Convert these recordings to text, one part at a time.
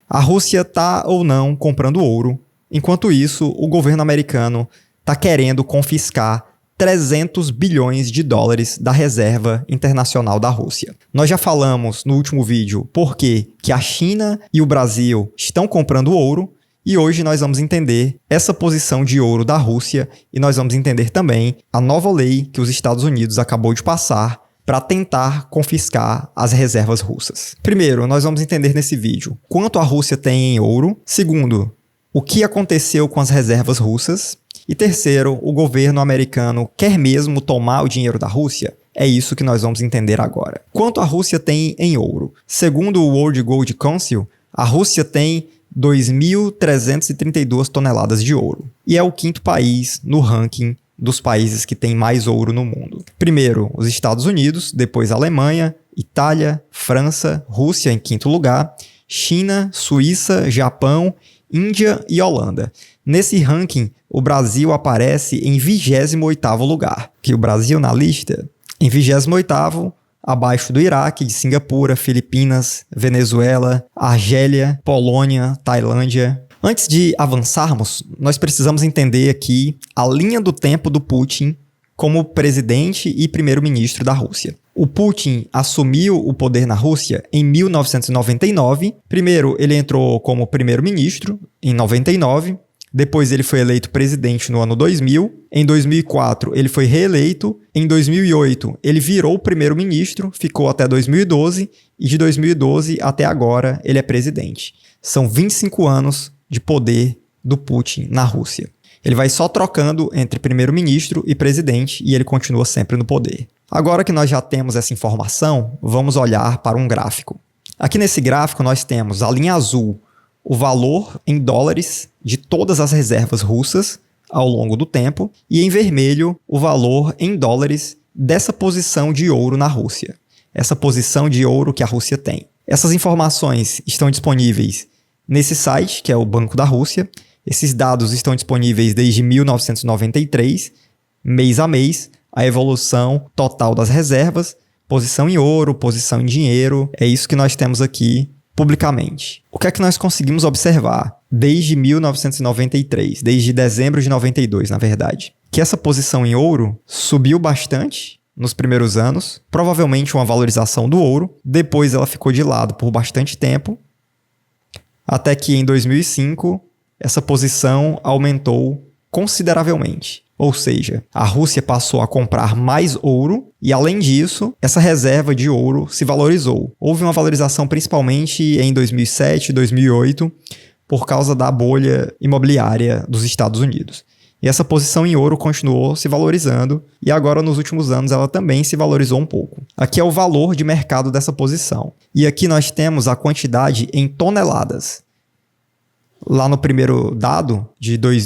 A Rússia está ou não comprando ouro. Enquanto isso, o governo americano está querendo confiscar 300 bilhões de dólares da reserva internacional da Rússia. Nós já falamos no último vídeo por que a China e o Brasil estão comprando ouro, e hoje nós vamos entender essa posição de ouro da Rússia e nós vamos entender também a nova lei que os Estados Unidos acabou de passar para tentar confiscar as reservas russas. Primeiro, nós vamos entender nesse vídeo quanto a Rússia tem em ouro. Segundo, o que aconteceu com as reservas russas. E terceiro, o governo americano quer mesmo tomar o dinheiro da Rússia? É isso que nós vamos entender agora. Quanto a Rússia tem em ouro? Segundo o World Gold Council, a Rússia tem 2.332 toneladas de ouro. E é o quinto país no ranking dos países que têm mais ouro no mundo. Primeiro, os Estados Unidos, depois a Alemanha, Itália, França, Rússia em quinto lugar, China, Suíça, Japão, Índia e Holanda. Nesse ranking, o Brasil aparece em 28º lugar. Que o Brasil na lista, em 28º, abaixo do Iraque, de Singapura, Filipinas, Venezuela, Argélia, Polônia, Tailândia. Antes de avançarmos, nós precisamos entender aqui a linha do tempo do Putin como presidente e primeiro-ministro da Rússia. O Putin assumiu o poder na Rússia em 1999. Primeiro, ele entrou como primeiro-ministro em 99. Depois ele foi eleito presidente no ano 2000. Em 2004, ele foi reeleito. Em 2008, ele virou primeiro-ministro, ficou até 2012. E de 2012 até agora, ele é presidente. São 25 anos de poder do Putin na Rússia. Ele vai só trocando entre primeiro-ministro e presidente e ele continua sempre no poder. Agora que nós já temos essa informação, vamos olhar para um gráfico. Aqui nesse gráfico nós temos a linha azul, o valor em dólares de todas as reservas russas ao longo do tempo, e em vermelho o valor em dólares dessa posição de ouro na Rússia. Essa posição de ouro que a Rússia tem. Essas informações estão disponíveis nesse site, que é o Banco da Rússia. Esses dados estão disponíveis desde 1993, mês a mês, a evolução total das reservas, posição em ouro, posição em dinheiro, é isso que nós temos aqui publicamente. O que é que nós conseguimos observar desde 1993, desde dezembro de 92, na verdade? Que essa posição em ouro subiu bastante nos primeiros anos, provavelmente uma valorização do ouro, depois ela ficou de lado por bastante tempo, até que em 2005 essa posição aumentou consideravelmente. Ou seja, a Rússia passou a comprar mais ouro e, além disso, essa reserva de ouro se valorizou. Houve uma valorização principalmente em 2007 e 2008 por causa da bolha imobiliária dos Estados Unidos. E essa posição em ouro continuou se valorizando e agora, nos últimos anos, ela também se valorizou um pouco. Aqui é o valor de mercado dessa posição. E aqui nós temos a quantidade em toneladas. Lá no primeiro dado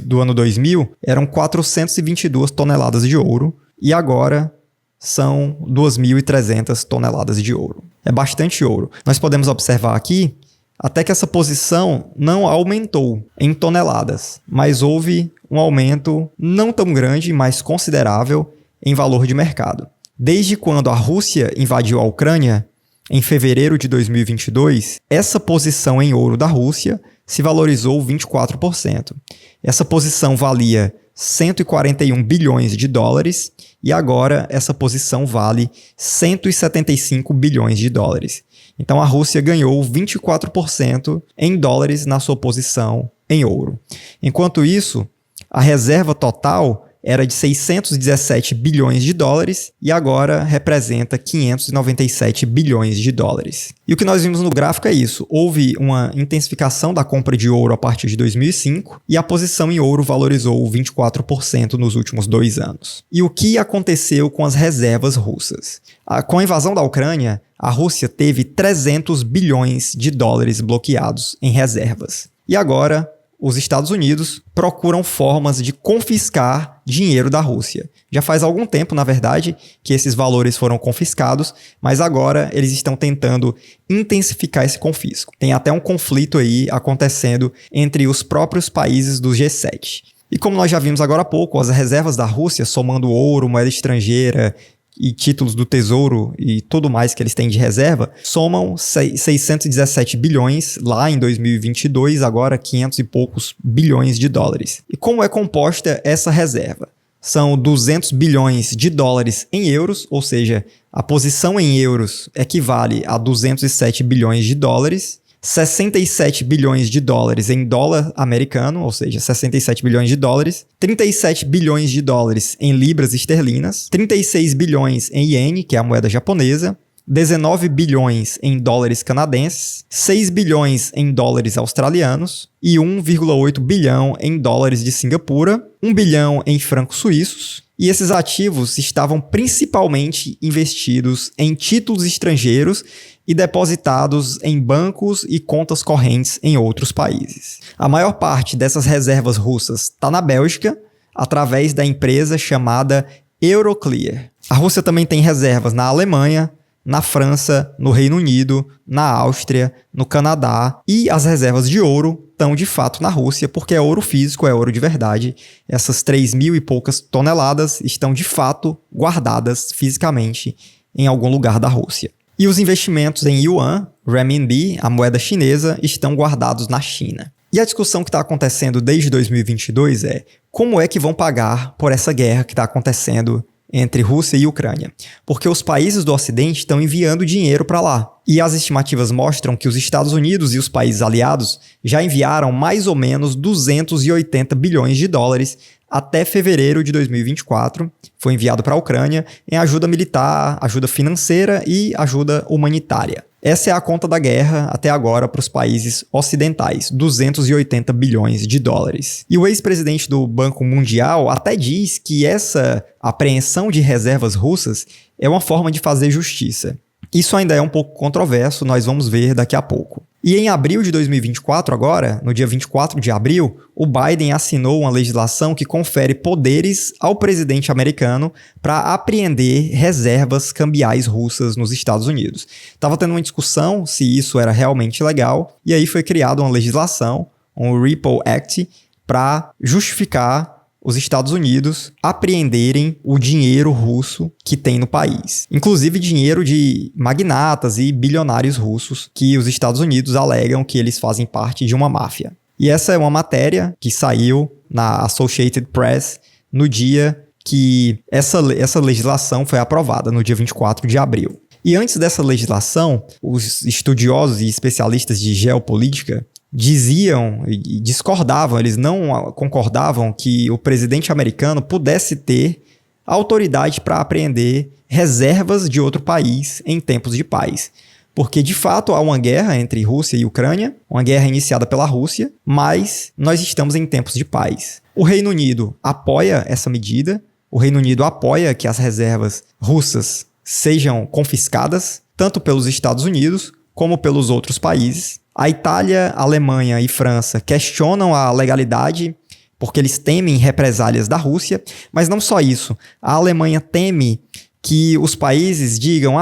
do ano 2000, eram 422 toneladas de ouro e agora são 2.300 toneladas de ouro. É bastante ouro. Nós podemos observar aqui até que essa posição não aumentou em toneladas, mas houve um aumento não tão grande, mas considerável em valor de mercado. Desde quando a Rússia invadiu a Ucrânia, em fevereiro de 2022, essa posição em ouro da Rússia se valorizou 24%. Essa posição valia 141 bilhões de dólares e agora essa posição vale 175 bilhões de dólares. Então a Rússia ganhou 24% em dólares na sua posição em ouro. Enquanto isso, a reserva total era de 617 bilhões de dólares e agora representa 597 bilhões de dólares. E o que nós vimos no gráfico é isso. Houve uma intensificação da compra de ouro a partir de 2005 e a posição em ouro valorizou 24% nos últimos 2 anos. E o que aconteceu com as reservas russas? Com a invasão da Ucrânia, a Rússia teve 300 bilhões de dólares bloqueados em reservas. E agora, os Estados Unidos procuram formas de confiscar dinheiro da Rússia. Já faz algum tempo, na verdade, que esses valores foram confiscados, mas agora eles estão tentando intensificar esse confisco. Tem até um conflito aí acontecendo entre os próprios países do G7. E como nós já vimos agora há pouco, as reservas da Rússia, somando ouro, moeda estrangeira, e títulos do Tesouro e tudo mais que eles têm de reserva, somam 617 bilhões lá em 2022, agora 500 e poucos bilhões de dólares. E como é composta essa reserva? São 200 bilhões de dólares em euros, ou seja, a posição em euros equivale a 207 bilhões de dólares, 67 bilhões de dólares em dólar americano, ou seja, 67 bilhões de dólares, 37 bilhões de dólares em libras esterlinas, 36 bilhões em iene, que é a moeda japonesa, 19 bilhões em dólares canadenses, 6 bilhões em dólares australianos e 1,8 bilhão em dólares de Singapura, 1 bilhão em francos suíços. E esses ativos estavam principalmente investidos em títulos estrangeiros e depositados em bancos e contas correntes em outros países. A maior parte dessas reservas russas está na Bélgica, através da empresa chamada Euroclear. A Rússia também tem reservas na Alemanha, na França, no Reino Unido, na Áustria, no Canadá, e as reservas de ouro estão de fato na Rússia, porque é ouro físico, é ouro de verdade. Essas 3.000 e poucas toneladas estão de fato guardadas fisicamente em algum lugar da Rússia. E os investimentos em yuan, renminbi, a moeda chinesa, estão guardados na China. E a discussão que está acontecendo desde 2022 é como é que vão pagar por essa guerra que está acontecendo entre Rússia e Ucrânia, porque os países do Ocidente estão enviando dinheiro para lá. E as estimativas mostram que os Estados Unidos e os países aliados já enviaram mais ou menos 280 bilhões de dólares até fevereiro de 2024. Foi enviado para a Ucrânia em ajuda militar, ajuda financeira e ajuda humanitária. Essa é a conta da guerra até agora para os países ocidentais, 280 bilhões de dólares. E o ex-presidente do Banco Mundial até diz que essa apreensão de reservas russas é uma forma de fazer justiça. Isso ainda é um pouco controverso, nós vamos ver daqui a pouco. E em abril de 2024, agora, no dia 24 de abril, o Biden assinou uma legislação que confere poderes ao presidente americano para apreender reservas cambiais russas nos Estados Unidos. Estava tendo uma discussão se isso era realmente legal, e aí foi criada uma legislação, um Ripple Act, para justificar os Estados Unidos apreenderem o dinheiro russo que tem no país. Inclusive dinheiro de magnatas e bilionários russos que os Estados Unidos alegam que eles fazem parte de uma máfia. E essa é uma matéria que saiu na Associated Press no dia que essa legislação foi aprovada, no dia 24 de abril. E antes dessa legislação, os estudiosos e especialistas de geopolítica diziam e discordavam, eles não concordavam que o presidente americano pudesse ter autoridade para apreender reservas de outro país em tempos de paz. Porque, de fato, há uma guerra entre Rússia e Ucrânia, uma guerra iniciada pela Rússia, mas nós estamos em tempos de paz. O Reino Unido apoia essa medida, o Reino Unido apoia que as reservas russas sejam confiscadas, tanto pelos Estados Unidos como pelos outros países. A Itália, a Alemanha e França questionam a legalidade porque eles temem represálias da Rússia, mas não só isso. A Alemanha teme que os países digam,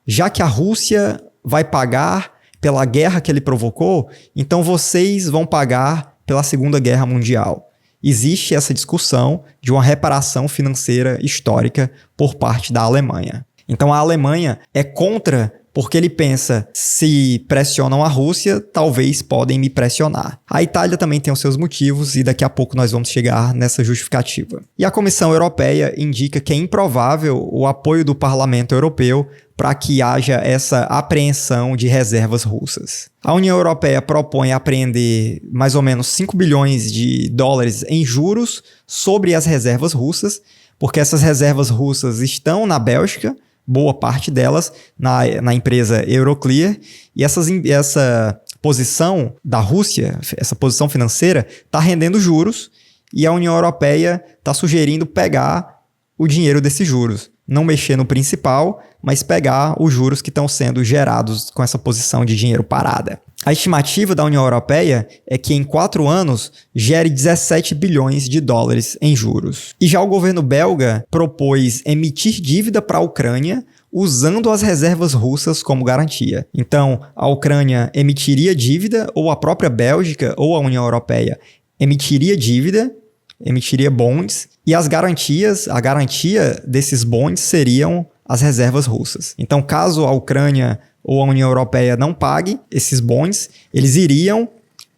já que a Rússia vai pagar pela guerra que ele provocou, então vocês vão pagar pela Segunda Guerra Mundial. Existe essa discussão de uma reparação financeira histórica por parte da Alemanha. Então a Alemanha é contra, porque ele pensa, se pressionam a Rússia, talvez podem me pressionar. A Itália também tem os seus motivos e daqui a pouco nós vamos chegar nessa justificativa. E a Comissão Europeia indica que é improvável o apoio do Parlamento Europeu para que haja essa apreensão de reservas russas. A União Europeia propõe apreender mais ou menos 5 bilhões de dólares em juros sobre as reservas russas, porque essas reservas russas estão na Bélgica, boa parte delas na empresa Euroclear, e essa posição da Rússia, essa posição financeira, está rendendo juros, e a União Europeia está sugerindo pegar o dinheiro desses juros. Não mexer no principal, mas pegar os juros que estão sendo gerados com essa posição de dinheiro parada. A estimativa da União Europeia é que em 4 anos gere 17 bilhões de dólares em juros. E já o governo belga propôs emitir dívida para a Ucrânia usando as reservas russas como garantia. Então, a Ucrânia emitiria dívida, ou a própria Bélgica ou a União Europeia emitiria dívida emitiria bonds e a garantia desses bonds seriam as reservas russas. Então, caso a Ucrânia ou a União Europeia não pague esses bonds, eles iriam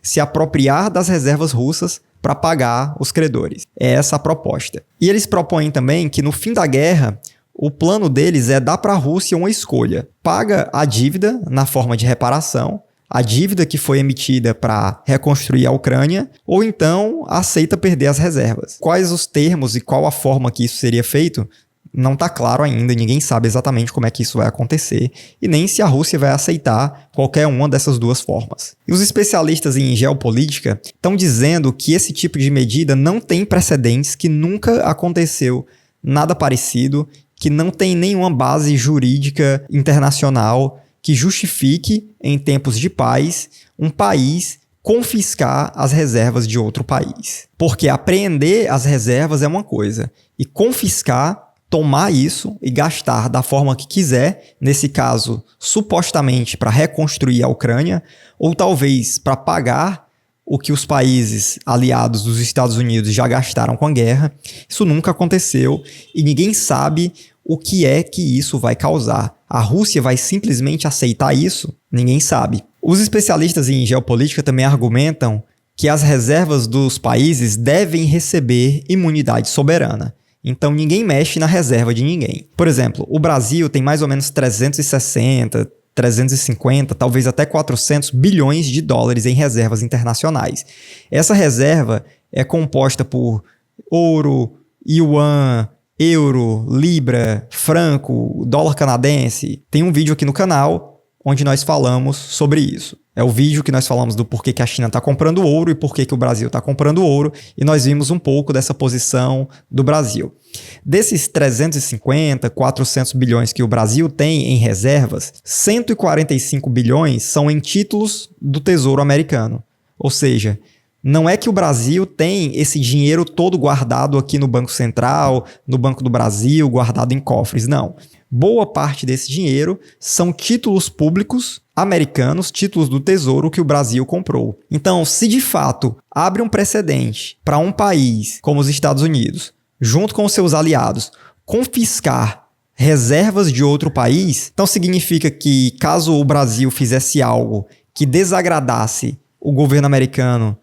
se apropriar das reservas russas para pagar os credores. É essa a proposta. E eles propõem também que no fim da guerra, o plano deles é dar para a Rússia uma escolha. Paga a dívida na forma de reparação, a dívida que foi emitida para reconstruir a Ucrânia, ou então aceita perder as reservas. Quais os termos e qual a forma que isso seria feito? Não está claro ainda, ninguém sabe exatamente como é que isso vai acontecer e nem se a Rússia vai aceitar qualquer uma dessas duas formas. E os especialistas em geopolítica estão dizendo que esse tipo de medida não tem precedentes, que nunca aconteceu nada parecido, que não tem nenhuma base jurídica internacional que justifique, em tempos de paz, um país confiscar as reservas de outro país. Porque apreender as reservas é uma coisa e confiscar, tomar isso e gastar da forma que quiser, nesse caso, supostamente para reconstruir a Ucrânia, ou talvez para pagar o que os países aliados dos Estados Unidos já gastaram com a guerra. Isso nunca aconteceu e ninguém sabe o que é que isso vai causar. A Rússia vai simplesmente aceitar isso? Ninguém sabe. Os especialistas em geopolítica também argumentam que as reservas dos países devem receber imunidade soberana. Então, ninguém mexe na reserva de ninguém. Por exemplo, o Brasil tem mais ou menos 360, 350, talvez até 400 bilhões de dólares em reservas internacionais. Essa reserva é composta por ouro, yuan, euro, libra, franco, dólar canadense. Tem um vídeo aqui no canal onde nós falamos sobre isso. É o vídeo que nós falamos do porquê que a China está comprando ouro e porquê que o Brasil está comprando ouro, e nós vimos um pouco dessa posição do Brasil. Desses 350, 400 bilhões que o Brasil tem em reservas, 145 bilhões são em títulos do Tesouro Americano. Ou seja, não é que o Brasil tem esse dinheiro todo guardado aqui no Banco Central, no Banco do Brasil, guardado em cofres, não. Boa parte desse dinheiro são títulos públicos americanos, títulos do Tesouro que o Brasil comprou. Então, se de fato abre um precedente para um país como os Estados Unidos, junto com seus aliados, confiscar reservas de outro país, então significa que caso o Brasil fizesse algo que desagradasse o governo americano,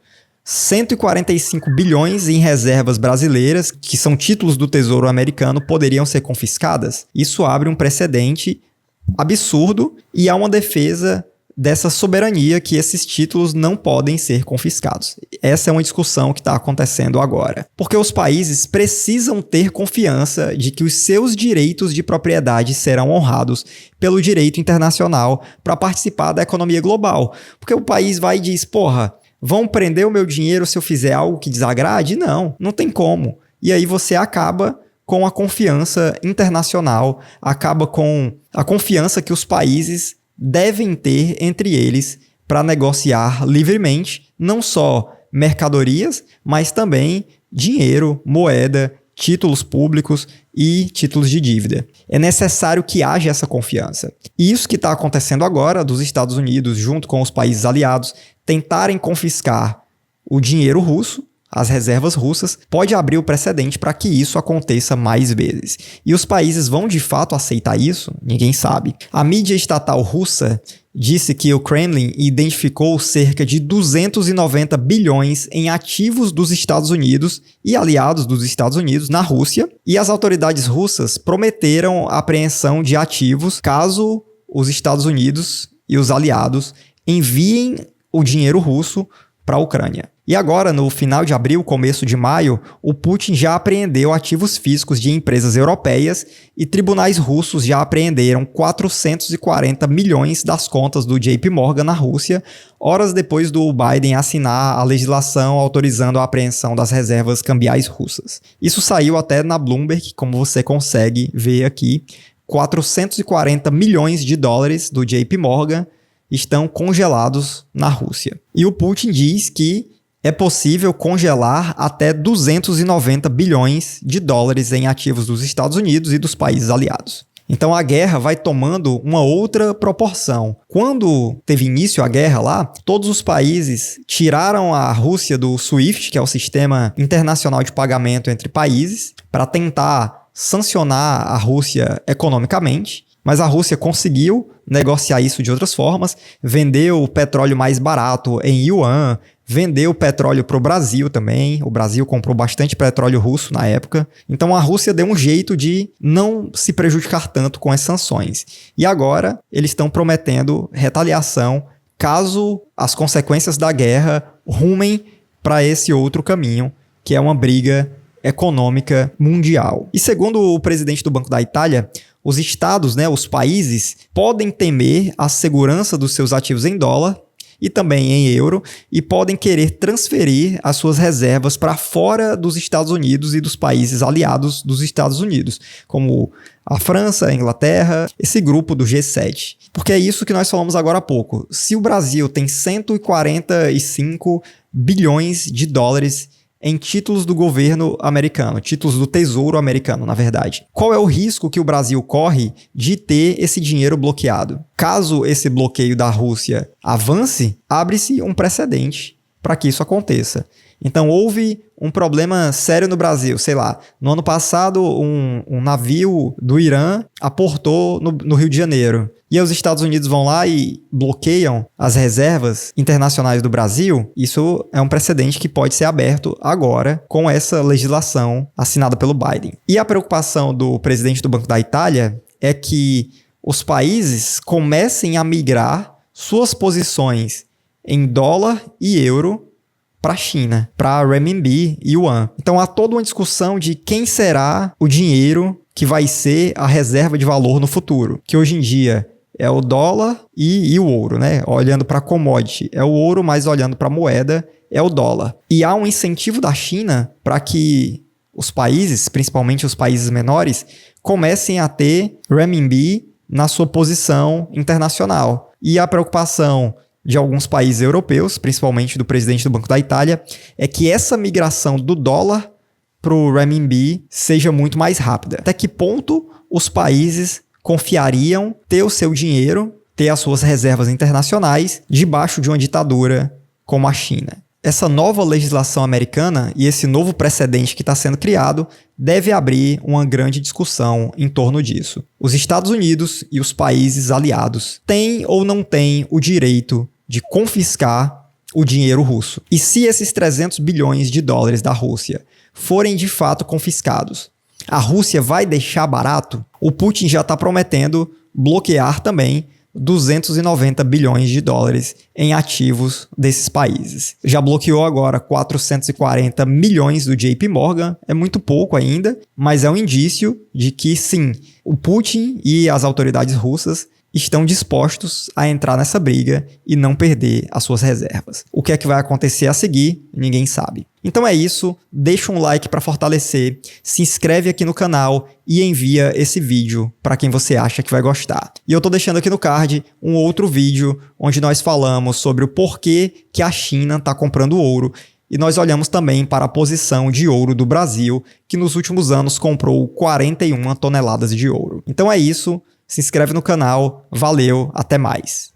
145 bilhões em reservas brasileiras, que são títulos do Tesouro Americano, poderiam ser confiscadas. Isso abre um precedente absurdo e há uma defesa dessa soberania que esses títulos não podem ser confiscados. Essa é uma discussão que está acontecendo agora. Porque os países precisam ter confiança de que os seus direitos de propriedade serão honrados pelo direito internacional para participar da economia global. Porque o país vai e diz, porra, vão prender o meu dinheiro se eu fizer algo que desagrade? Não, não tem como. E aí você acaba com a confiança internacional, acaba com a confiança que os países devem ter entre eles para negociar livremente, não só mercadorias, mas também dinheiro, moeda, títulos públicos e títulos de dívida. É necessário que haja essa confiança. E isso que está acontecendo agora, dos Estados Unidos, junto com os países aliados, tentarem confiscar o dinheiro russo, as reservas russas, pode abrir o precedente para que isso aconteça mais vezes. E os países vão de fato aceitar isso? Ninguém sabe. A mídia estatal russa disse que o Kremlin identificou cerca de 290 bilhões em ativos dos Estados Unidos e aliados dos Estados Unidos na Rússia, e as autoridades russas prometeram a apreensão de ativos caso os Estados Unidos e os aliados enviem o dinheiro russo para a Ucrânia. E agora, no final de abril, começo de maio, o Putin já apreendeu ativos físicos de empresas europeias e tribunais russos já apreenderam 440 milhões das contas do JP Morgan na Rússia, horas depois do Biden assinar a legislação autorizando a apreensão das reservas cambiais russas. Isso saiu até na Bloomberg, como você consegue ver aqui. 440 milhões de dólares do JP Morgan estão congelados na Rússia. E o Putin diz que é possível congelar até 290 bilhões de dólares em ativos dos Estados Unidos e dos países aliados. Então a guerra vai tomando uma outra proporção. Quando teve início a guerra lá, todos os países tiraram a Rússia do SWIFT, que é o sistema internacional de pagamento entre países, para tentar sancionar a Rússia economicamente. Mas a Rússia conseguiu negociar isso de outras formas, vendeu o petróleo mais barato em yuan, vendeu petróleo para o Brasil também. O Brasil comprou bastante petróleo russo na época. Então a Rússia deu um jeito de não se prejudicar tanto com as sanções. E agora eles estão prometendo retaliação caso as consequências da guerra rumem para esse outro caminho, que é uma briga econômica mundial. E segundo o presidente do Banco da Itália, os estados, os países, podem temer a segurança dos seus ativos em dólar e também em euro e podem querer transferir as suas reservas para fora dos Estados Unidos e dos países aliados dos Estados Unidos, como a França, a Inglaterra, esse grupo do G7. Porque é isso que nós falamos agora há pouco. Se o Brasil tem 145 bilhões de dólares em títulos do governo americano, títulos do Tesouro americano, na verdade. Qual é o risco que o Brasil corre de ter esse dinheiro bloqueado? Caso esse bloqueio da Rússia avance, abre-se um precedente para que isso aconteça. Então, houve um problema sério no Brasil, sei lá, no ano passado um navio do Irã aportou no Rio de Janeiro. E aí os Estados Unidos vão lá e bloqueiam as reservas internacionais do Brasil. Isso é um precedente que pode ser aberto agora com essa legislação assinada pelo Biden. E a preocupação do presidente do Banco da Itália é que os países comecem a migrar suas posições em dólar e euro para a China, para renminbi e yuan. Então há toda uma discussão de quem será o dinheiro que vai ser a reserva de valor no futuro, que hoje em dia é o dólar e o ouro, olhando para a commodity. É o ouro, mas olhando para a moeda, é o dólar. E há um incentivo da China para que os países, principalmente os países menores, comecem a ter renminbi na sua posição internacional. E a preocupação de alguns países europeus, principalmente do presidente do Banco da Itália, é que essa migração do dólar para o renminbi seja muito mais rápida. Até que ponto os países confiariam ter o seu dinheiro, ter as suas reservas internacionais debaixo de uma ditadura como a China? Essa nova legislação americana e esse novo precedente que está sendo criado deve abrir uma grande discussão em torno disso. Os Estados Unidos e os países aliados têm ou não têm o direito de confiscar o dinheiro russo? E se esses 300 bilhões de dólares da Rússia forem de fato confiscados, a Rússia vai deixar barato? O Putin já está prometendo bloquear também 290 bilhões de dólares em ativos desses países. Já bloqueou agora 440 milhões do JP Morgan, é muito pouco ainda, mas é um indício de que sim, o Putin e as autoridades russas estão dispostos a entrar nessa briga e não perder as suas reservas. O que é que vai acontecer a seguir, ninguém sabe. Então é isso, deixa um like para fortalecer, se inscreve aqui no canal e envia esse vídeo para quem você acha que vai gostar. E eu tô deixando aqui no card um outro vídeo onde nós falamos sobre o porquê que a China está comprando ouro e nós olhamos também para a posição de ouro do Brasil, que nos últimos anos comprou 41 toneladas de ouro. Então é isso. Se inscreve no canal, valeu, até mais!